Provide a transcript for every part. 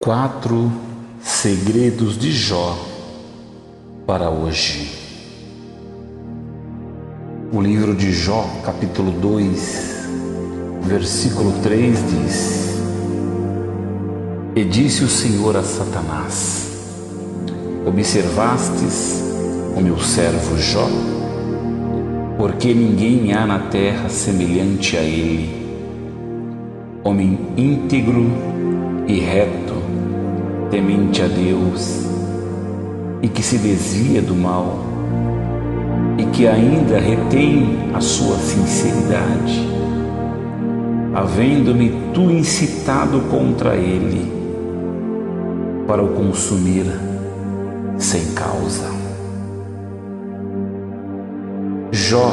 4 segredos de Jó para hoje. O livro de Jó, capítulo 2, versículo 3 diz: E disse o Senhor a Satanás: Observastes o meu servo Jó? Porque ninguém há na terra semelhante a ele, homem íntegro e reto, temente a Deus, e que se desvia do mal, e que ainda retém a sua sinceridade, havendo-me tu incitado contra ele, para o consumir sem causa. Jó,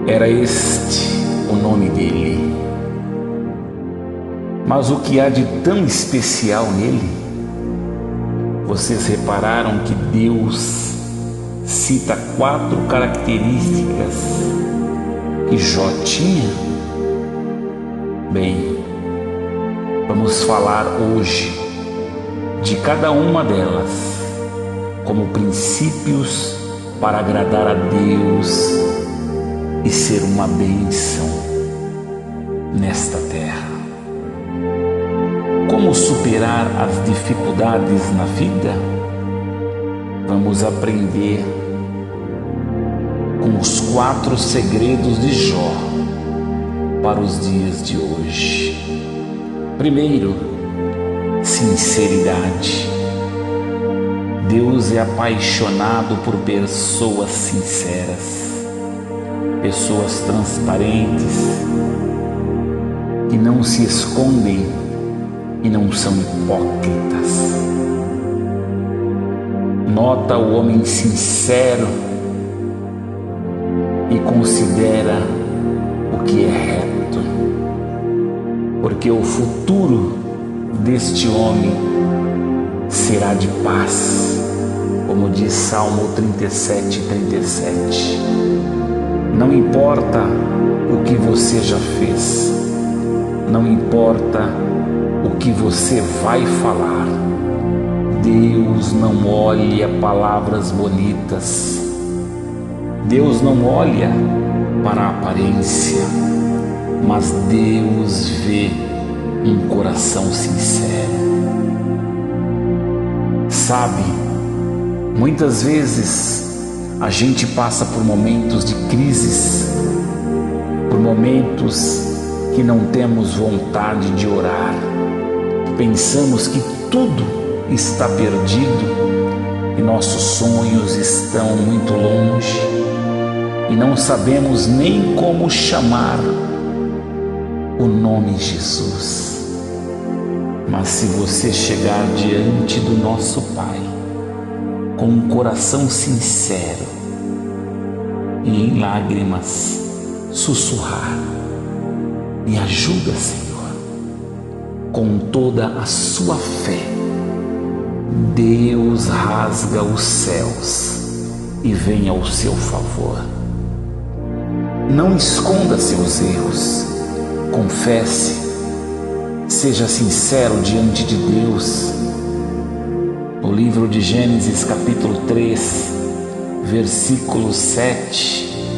era este o nome dele. Mas o que há de tão especial nele? Vocês repararam que Deus cita 4 características que Jó tinha? Bem, vamos falar hoje de cada uma delas como princípios para agradar a Deus e ser uma bênção nesta terra. Como superar as dificuldades na vida? Vamos aprender com os 4 segredos de Jó para os dias de hoje. Primeiro, sinceridade. Deus é apaixonado por pessoas sinceras, pessoas transparentes, que não se escondem e não são hipócritas. Nota o homem sincero e considera o que é reto, porque o futuro deste homem será de paz, como diz Salmo 37:37. Não importa o que você já fez, não importa o que você vai falar, Deus não olha palavras bonitas, Deus não olha para a aparência, mas Deus vê um coração sincero. Sabe, muitas vezes a gente passa por momentos de crises, por momentos que não temos vontade de orar, pensamos que tudo está perdido e nossos sonhos estão muito longe e não sabemos nem como chamar o nome Jesus. Mas se você chegar diante do nosso Pai com um coração sincero e em lágrimas sussurrar: Me ajuda, Senhor, com toda a sua fé, Deus rasga os céus e vem ao seu favor. Não esconda seus erros, confesse, seja sincero diante de Deus. No livro de Gênesis, capítulo 3, versículo 7,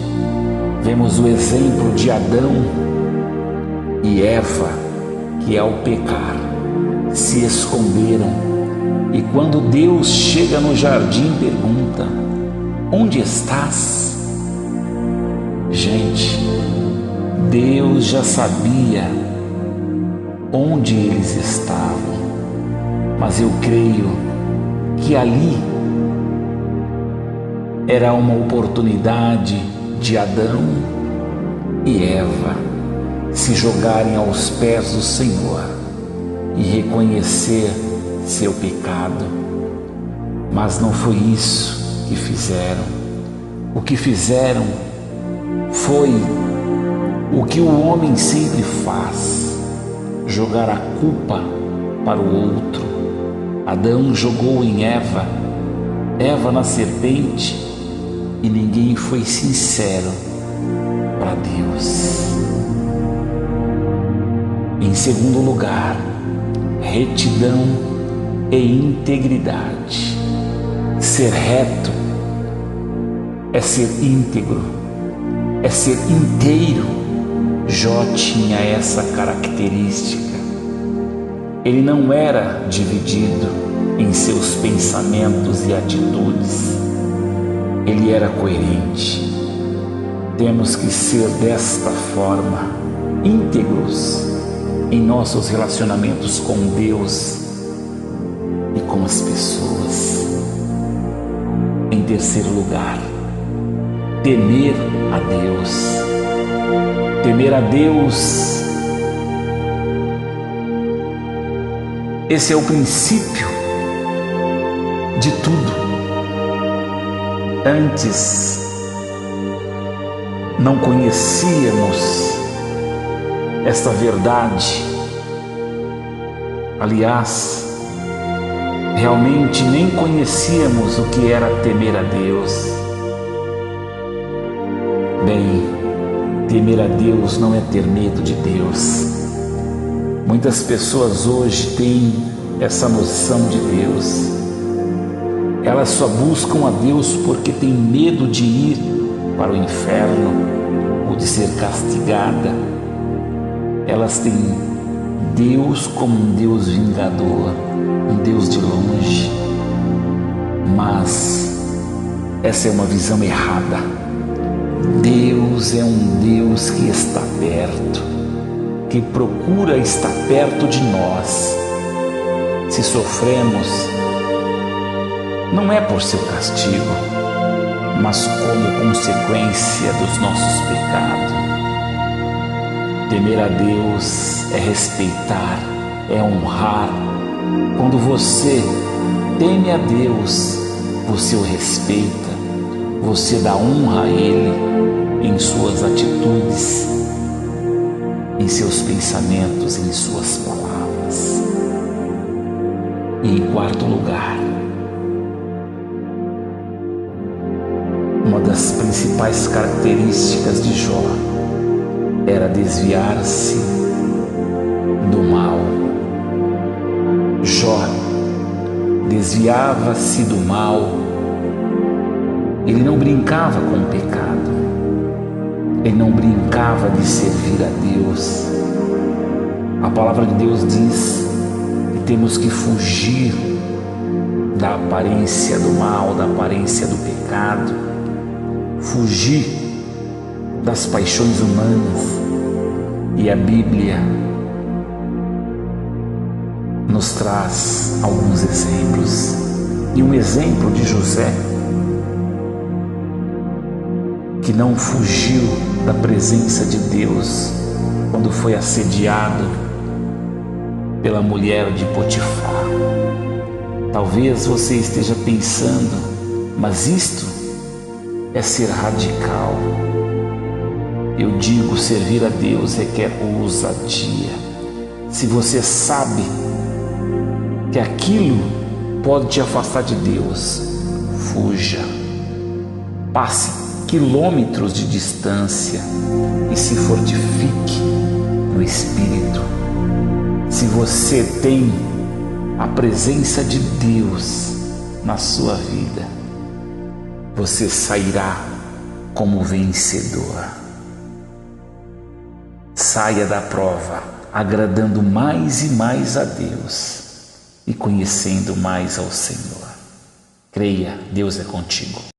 vemos o exemplo de Adão e Eva, que ao pecar se esconderam, e quando Deus chega no jardim pergunta: Onde estás? Gente, Deus já sabia onde eles estavam, mas eu creio que ali era uma oportunidade de Adão e Eva se jogarem aos pés do Senhor e reconhecer seu pecado. Mas não foi isso que fizeram. O que fizeram foi o que o homem sempre faz: jogar a culpa para o outro. Adão jogou em Eva, Eva na serpente, e ninguém foi sincero para Deus. Em segundo lugar, retidão e integridade. Ser reto é ser íntegro, é ser inteiro. Jó tinha essa característica. Ele não era dividido em seus pensamentos e atitudes. Ele era coerente. Temos que ser desta forma, íntegros em nossos relacionamentos com Deus e com as pessoas. Em terceiro lugar, temer a Deus. Temer a Deus, esse é o princípio de tudo. Antes não conhecíamos esta verdade. Aliás, realmente nem conhecíamos o que era temer a Deus. Bem, temer a Deus não é ter medo de Deus. Muitas pessoas hoje têm essa noção de Deus. Elas só buscam a Deus porque têm medo de ir para o inferno ou de ser castigada. Elas têm Deus como um Deus vingador, um Deus de longe. Mas essa é uma visão errada. Deus é um Deus que está perto, que procura estar perto de nós. Se sofremos, não é por seu castigo, mas como consequência dos nossos pecados. Temer a Deus é respeitar, é honrar. Quando você teme a Deus, você o respeita, você dá honra a Ele em suas atitudes, em seus pensamentos, em suas palavras. E em quarto lugar, uma das principais características de Jó era desviar-se do mal. Jó desviava-se do mal. Ele não brincava com o pecado. Ele não brincava de servir a Deus. A palavra de Deus diz que temos que fugir da aparência do mal, da aparência do pecado, fugir das paixões humanas. E a Bíblia nos traz alguns exemplos. E um exemplo de José, que não fugiu da presença de Deus quando foi assediado pela mulher de Potifar. Talvez você esteja pensando, mas isto é ser radical. Eu digo, servir a Deus requer ousadia. Se você sabe que aquilo pode te afastar de Deus, fuja. Passe quilômetros de distância e se fortifique no Espírito. Se você tem a presença de Deus na sua vida, você sairá como vencedor. Saia da prova agradando mais e mais a Deus e conhecendo mais ao Senhor. Creia, Deus é contigo.